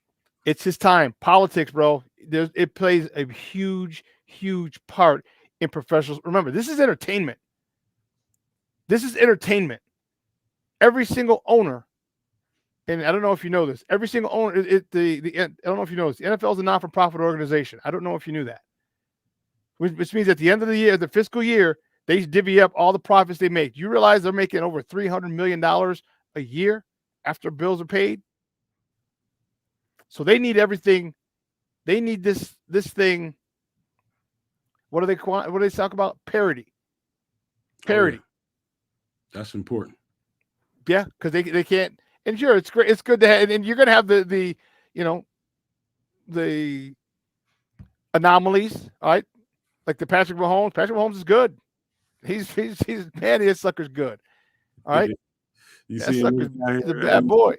It's his time. Politics, bro. It plays a huge, huge part in professionals. Remember, this is entertainment. This is entertainment. Every single owner and I don't know if you know this, every single owner, I don't know if you know this, the NFL is a non-for-profit organization. I don't know if you knew that. Which means at the end of the year, the fiscal year, they divvy up all the profits they make. You realize they're making over $300 million a year after bills are paid? So they need everything. They need this thing. What do they talk about? Parity. Parity. Oh, yeah. That's important. Yeah, because they can't. And sure, it's great. It's good to have, and you're going to have the anomalies, all right? Like the Patrick Mahomes. Patrick Mahomes is good. He's man, his sucker's good. All right. You that see sucker's, he's a bad boy.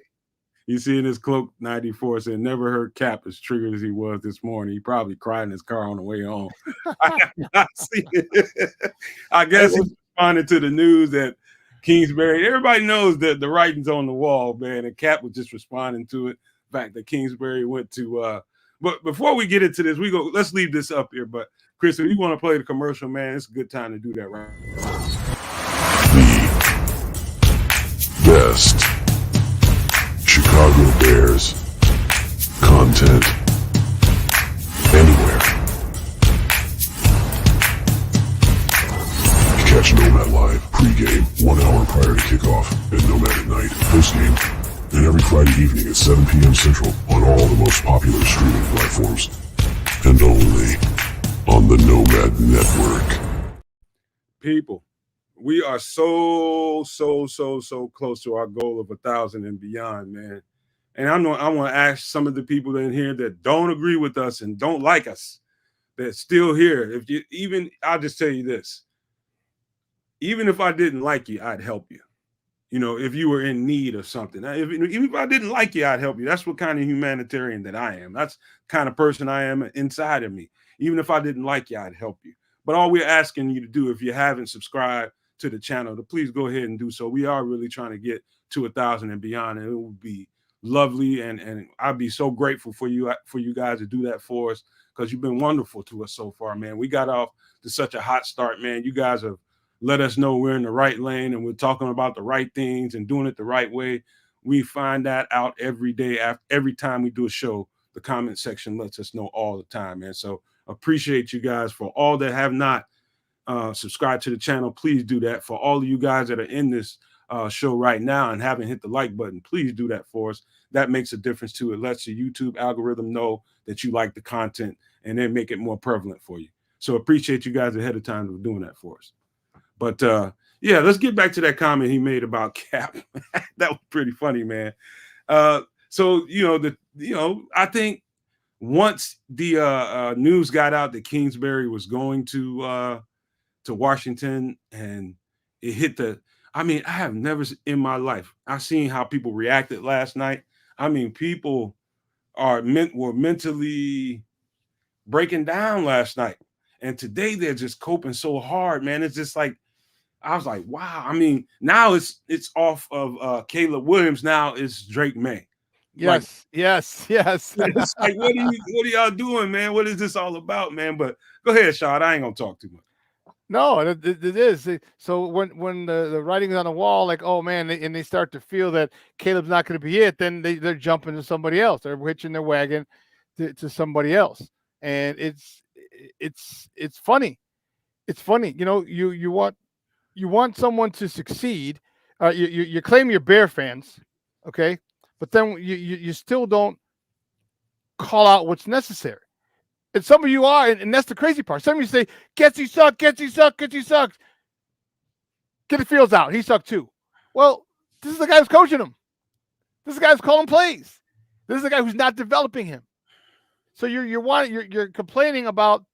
You see in his cloak 94 said, never heard Cap as triggered as he was this morning. He probably cried in his car on the way home. I see it. I guess he responded to the news that Kingsbury, everybody knows that the writing's on the wall, man. And Cap was just responding to it. The fact that Kingsbury went to but before we get into this, let's leave this up here. But Chris, if you want to play the commercial, man, it's a good time to do that right now. The best Chicago Bears content anywhere. Catch Nomad live pregame 1 hour prior to kickoff and Nomad at night postgame, and every Friday evening at 7 p.m. Central on all the most popular streaming platforms, and only on the Nomad Network. People, we are so close to our goal of 1,000 and beyond, man. And I want to ask some of the people in here that don't agree with us and don't like us, that's still here. I'll just tell you this. Even if I didn't like you, I'd help you. You know, if you were in need of something. Even if I didn't like you, I'd help you. That's what kind of humanitarian that I am. That's the kind of person I am inside of me. Even if I didn't like you, I'd help you. But all we're asking you to do, if you haven't subscribed to the channel, to please go ahead and do so. We are really trying to get to 1,000 and beyond, and it would be lovely, and I'd be so grateful for you guys to do that for us, because you've been wonderful to us so far, man. We got off to such a hot start, man. You guys have let us know we're in the right lane and we're talking about the right things and doing it the right way. We find that out every day. Every time we do a show, the comment section lets us know all the time, man. So appreciate you guys. For all that have not subscribed to the channel, please do that. For all of you guys that are in this show right now and haven't hit the like button, please do that for us. That makes a difference too. It lets the YouTube algorithm know that you like the content and then make it more prevalent for you. So appreciate you guys ahead of time for doing that for us. But yeah, let's get back to that comment he made about Cap. That was pretty funny, man. So I think once the news got out that Kingsbury was going to Washington, and it hit I have never in my life, I've seen how people reacted last night. I mean, people were mentally breaking down last night, and today they're just coping so hard, man. It's just like, I was like, wow. I mean, now it's off of Caleb Williams. Now it's Drake May. Yes. It's like, what are y'all doing, man? What is this all about, man? But go ahead, Shad. I ain't gonna talk too much. No, it is. So when the writing's on the wall, like, oh man, and they start to feel that Caleb's not going to be it, then they're jumping to somebody else. They're hitching their wagon to somebody else, and it's funny. It's funny, you want someone to succeed. You claim you're Bear fans, okay, but then you still don't call out what's necessary. And some of you are, and that's the crazy part. Some of you say, Getsy sucks. Get the Fields out. He sucked too. Well, this is the guy who's coaching him. This is the guy who's calling plays. This is the guy who's not developing him. So you're complaining about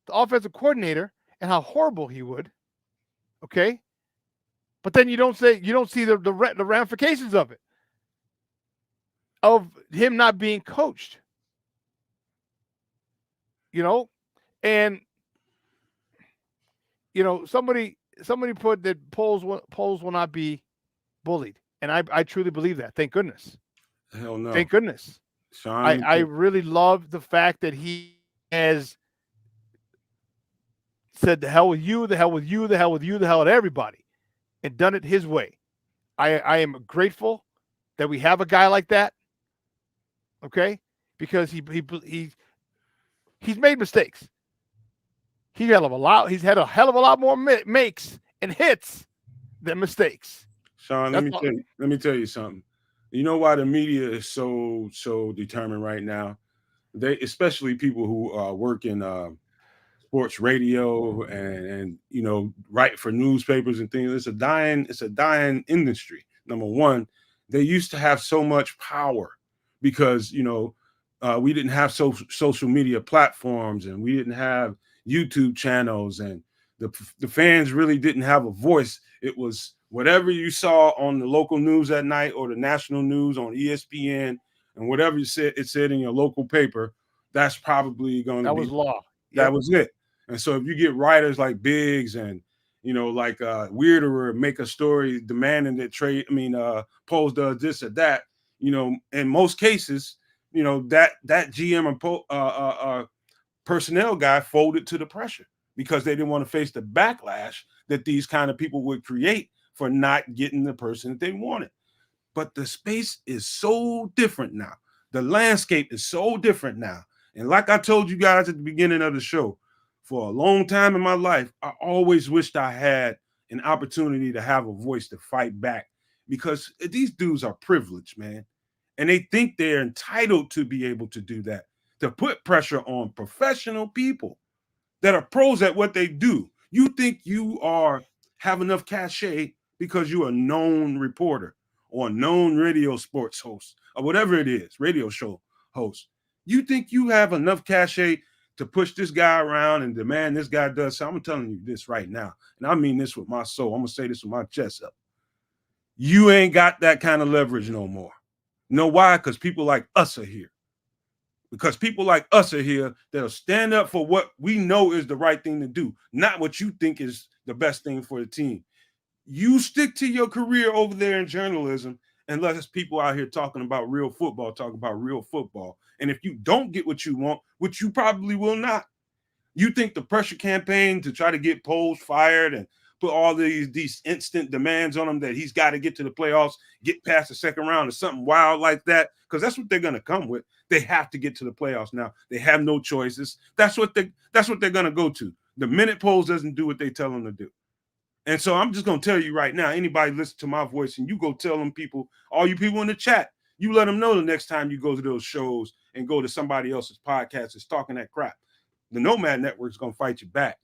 the offensive coordinator and how horrible he would. Okay. But then you don't see the ramifications of it. Of him not being coached. And somebody put that polls will not be bullied, and I truly believe that. Thank goodness. Hell no. Thank goodness. Sean, I really love the fact that he has said the hell with you, the hell with you, the hell with you, the hell with everybody, and done it his way. I am grateful that we have a guy like that. Okay, because he's made mistakes. He's had a hell of a lot more makes and hits than mistakes. Sean, let me tell you something. You know why the media is so determined right now? They, especially people who work in sports radio and write for newspapers and things. It's a dying industry. Number one, they used to have so much power because we didn't have social media platforms, and we didn't have YouTube channels, and the fans really didn't have a voice. It was whatever you saw on the local news at night or the national news on ESPN, and whatever it said in your local paper. That's probably going to be law. That was it. And so if you get writers like Biggs and like Weirderer make a story demanding that Poles does this or that, in most cases, that GM and personnel guy folded to the pressure because they didn't want to face the backlash that these kind of people would create for not getting the person that they wanted. But the space is so different now. The landscape is so different now. And like I told you guys at the beginning of the show, for a long time in my life, I always wished I had an opportunity to have a voice to fight back, because these dudes are privileged, man. And they think they're entitled to be able to do that, to put pressure on professional people that are pros at what they do. You think you have enough cachet because you're a known reporter or a known radio sports host or whatever it is, radio show host. You think you have enough cachet to push this guy around and demand this guy does something? I'm telling you this right now, and I mean this with my soul. I'm going to say this with my chest up. You ain't got that kind of leverage no more. You know why? Because people like us are here. Because people like us are here that'll stand up for what we know is the right thing to do, not what you think is the best thing for the team. You stick to your career over there in journalism and let us people out here talking about real football, talk about real football. And if you don't get what you want, which you probably will not, you think the pressure campaign to try to get Poles fired and put all these instant demands on him that he's got to get to the playoffs, get past the second round or something wild like that, because that's what they're going to come with. They have to get to the playoffs now. They have no choices. That's what they're going to go to. The minute Poles doesn't do what they tell him to do. And so I'm just going to tell you right now, anybody listen to my voice and you go tell them people, all you people in the chat, you let them know the next time you go to those shows and go to somebody else's podcast that's talking that crap. The Nomad Network is going to fight you back.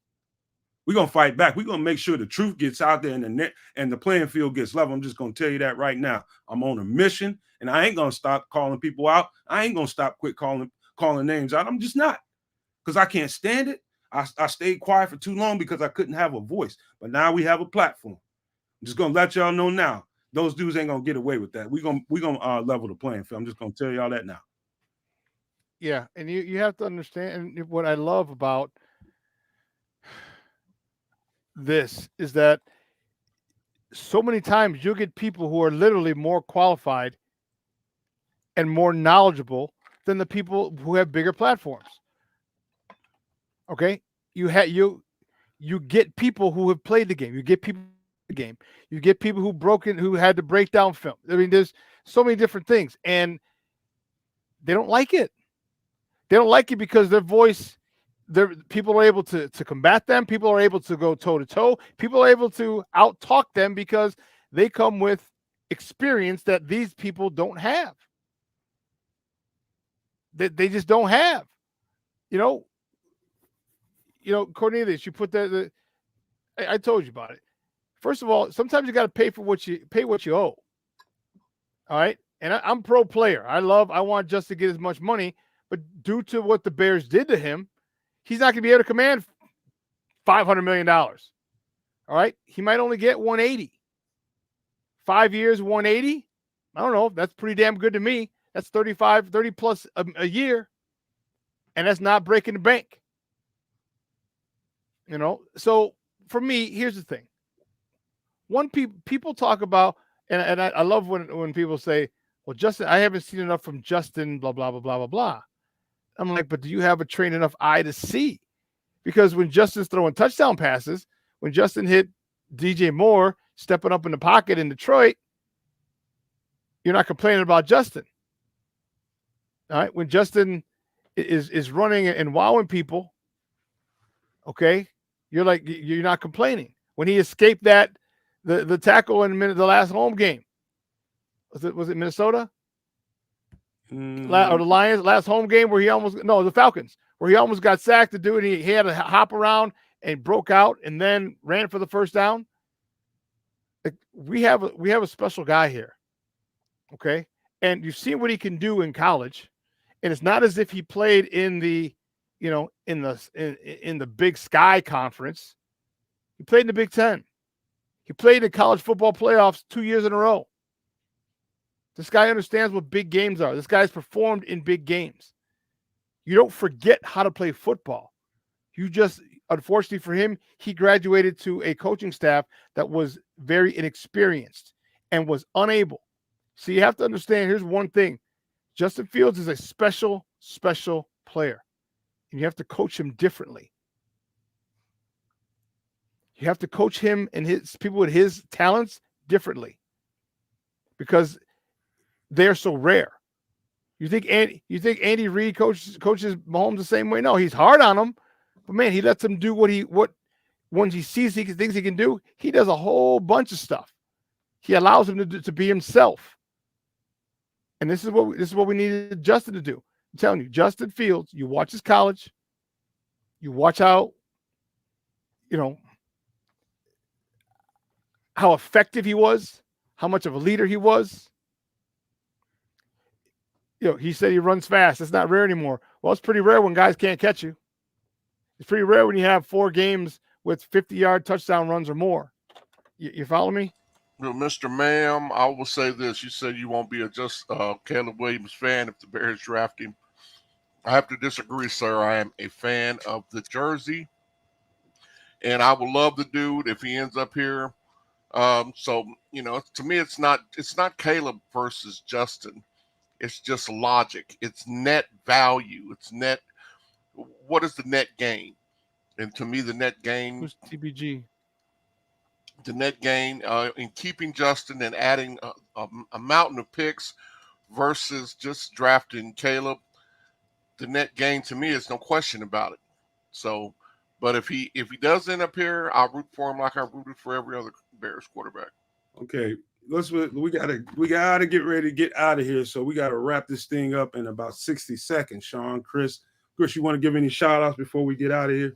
We're going to fight back. We're going to make sure the truth gets out there and the net and the playing field gets level. I'm just going to tell you that right now. I'm on a mission, and I ain't going to stop calling people out. I ain't going to quit calling names out. I'm just not, because I can't stand it. I stayed quiet for too long because I couldn't have a voice. But now we have a platform. I'm just going to let y'all know now. Those dudes ain't going to get away with that. We're gonna level the playing field. I'm just going to tell y'all that now. Yeah, and you have to understand, and what I love about this is that so many times you'll get people who are literally more qualified and more knowledgeable than the people who have bigger platforms. Okay, you get people who have played the game. You get people the game. You get people who had to break down film. I mean, there's so many different things, and they don't like it. They don't like it because their voice, people are able to combat them. People are able to go toe to toe. People are able to out talk them because they come with experience that these people don't have. They just don't have. Cornelius, you put that. I told you about it. First of all, sometimes you got to pay what you owe. All right, and I'm pro player. I want Justin to get as much money, but due to what the Bears did to him, he's not going to be able to command $500 million. All right, he might only get 180. 5 years, 180. I don't know. That's pretty damn good to me. That's 30 plus a year, and that's not breaking the bank. So for me, here's the thing. People talk about, and I love when people say, well, Justin, I haven't seen enough from Justin, blah, blah, blah, blah, blah, blah. I'm like, but do you have a trained enough eye to see? Because when Justin's throwing touchdown passes, when Justin hit DJMoore stepping up in the pocket in Detroit, you're not complaining about Justin. All right. When Justin is running and wowing people, okay, you're not complaining. When he escaped the tackle in the last home game, was it Minnesota? Or the Lions last home game where the Falcons, where he almost got sacked to do it. He had to hop around and broke out and then ran for the first down. We have a special guy here. Okay. And you've seen what he can do in college. And it's not as if he played in the Big Sky Conference. He played in the Big Ten. He played in the college football playoffs 2 years in a row. This guy understands what big games are. This guy's performed in big games. You don't forget how to play football. You just, unfortunately for him, he graduated to a coaching staff that was very inexperienced and was unable. So you have to understand, here's one thing. Justin Fields is a special, special player. And you have to coach him differently. You have to coach him and his people with his talents differently. Because they're so rare. You think Andy Reid coaches Mahomes the same way? No, he's hard on him, but man, he lets him do what once he sees he thinks he can do. He does a whole bunch of stuff. He allows him to be himself, and this is what we needed Justin to do. I'm telling you, Justin Fields. You watch his college. You watch how effective he was, how much of a leader he was. He said he runs fast. It's not rare anymore. Well, it's pretty rare when guys can't catch you. It's pretty rare when you have 4 games with 50-yard touchdown runs or more. You follow me? Well, Mr. Ma'am, I will say this. You said you won't be a Caleb Williams fan if the Bears draft him. I have to disagree, sir. I am a fan of the jersey, and I will love the dude if he ends up here. So, to me, it's not Caleb versus Justin. It's just logic. It's net value. It's net. What is the net gain? And to me, the net gain. Who's TBG? The net gain in keeping Justin and adding a mountain of picks versus just drafting Caleb. The net gain to me is no question about it. So, but if he does end up here, I'll root for him like I rooted for every other Bears quarterback. Okay. We gotta get ready to get out of here. So we gotta wrap this thing up in about 60 seconds. Sean, Chris, you want to give any shout outs before we get out of here?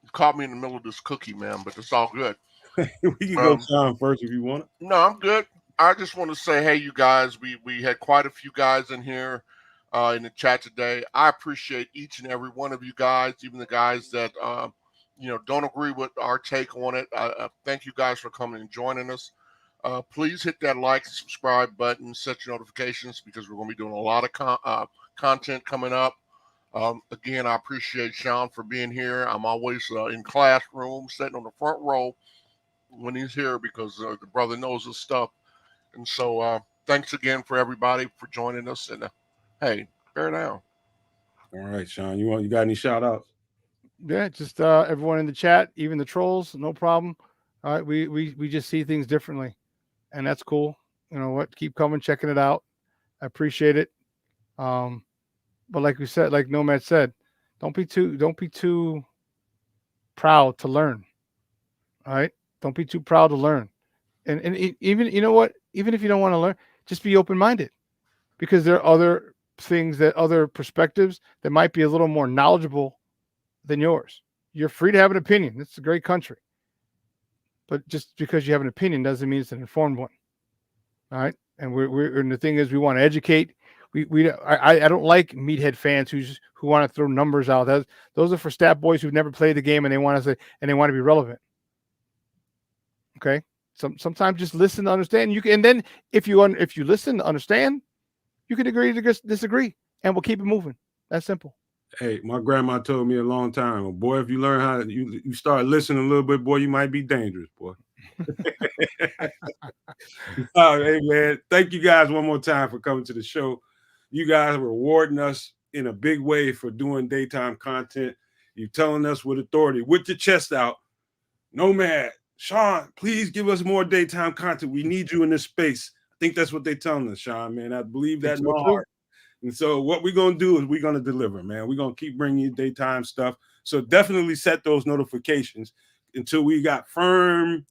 You caught me in the middle of this cookie, man, but it's all good. We can go Sean first if you want. No, I'm good. I just want to say, hey, you guys, we had quite a few guys in here in the chat today. I appreciate each and every one of you guys, even the guys that don't agree with our take on it. Thank you guys for coming and joining us. Please hit that like and subscribe button, set your notifications because we're going to be doing a lot of content coming up. Again, I appreciate Sean for being here. I'm always in classroom, sitting on the front row when he's here because the brother knows his stuff. And so thanks again for everybody for joining us. And hey, bear down. All right, Sean, you got any shout outs? Yeah, just everyone in the chat, even the trolls, no problem. All right, we just see things differently. And that's cool. You know what? Keep coming, checking it out. I appreciate it. But like we said, like Nomad said, don't be too proud to learn. All right? Don't be too proud to learn. And even, you know what? Even if you don't want to learn, just be open-minded. Because there are other things, other perspectives that might be a little more knowledgeable than yours. You're free to have an opinion. It's a great country. But just because you have an opinion doesn't mean it's an informed one. All right. And and the thing is, we want to educate. I don't like meathead fans who want to throw numbers out. Those are for stat boys who've never played the game and they want to be relevant. Okay. Sometimes just listen to understand. And then if you listen to understand, you can agree to disagree, and we'll keep it moving. That's simple. Hey, my grandma told me a long time, boy, if you learn how you start listening a little bit, boy, you might be dangerous, boy. Hey, man, thank you guys one more time for coming to the show. You guys are rewarding us in a big way for doing daytime content. You're telling us with authority, with your chest out, Nomad, Sean, please give us more daytime content. We need you in this space. think that's what they're telling us, Sean, man. I believe that in so my too. heart. And so what we're going to do is we're going to deliver, man. We're going to keep bringing you daytime stuff. So definitely set those notifications until we got firm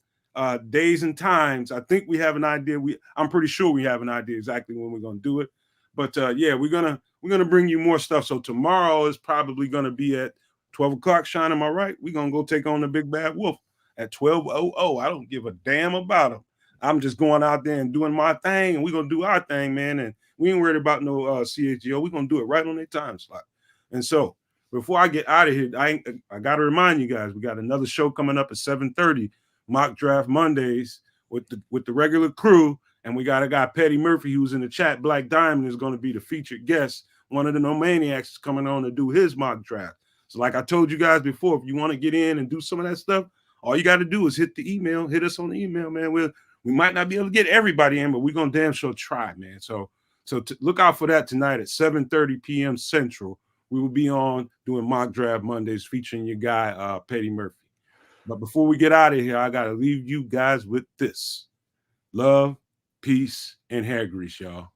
days and times. I think we have an idea. I'm pretty sure we have an idea exactly when we're going to do it. But yeah, we're gonna bring you more stuff. So tomorrow is probably going to be at 12 o'clock, Sean. Am I right? We're going to go take on the big bad wolf at 12:00. I don't give a damn about him. I'm just going out there and doing my thing, and we're going to do our thing, man. And we ain't worried about no CHGO. We're going to do it right on their time slot. And so before I get out of here, I got to remind you guys, we got another show coming up at 7:30, Mock Draft Mondays with the regular crew. And we got a guy, Petty Murphy, who's in the chat. Black Diamond is going to be the featured guest. One of the Nomaniacs is coming on to do his mock draft. So like I told you guys before, if you want to get in and do some of that stuff, all you got to do is hit the email, hit us on the email, man. We might not be able to get everybody in, but we're going to damn sure try, man. So look out for that tonight at 7:30 p.m. Central. We will be on doing Mock Draft Mondays featuring your guy, Petty Murphy. But before we get out of here, I got to leave you guys with this. Love, peace, and hair grease, y'all.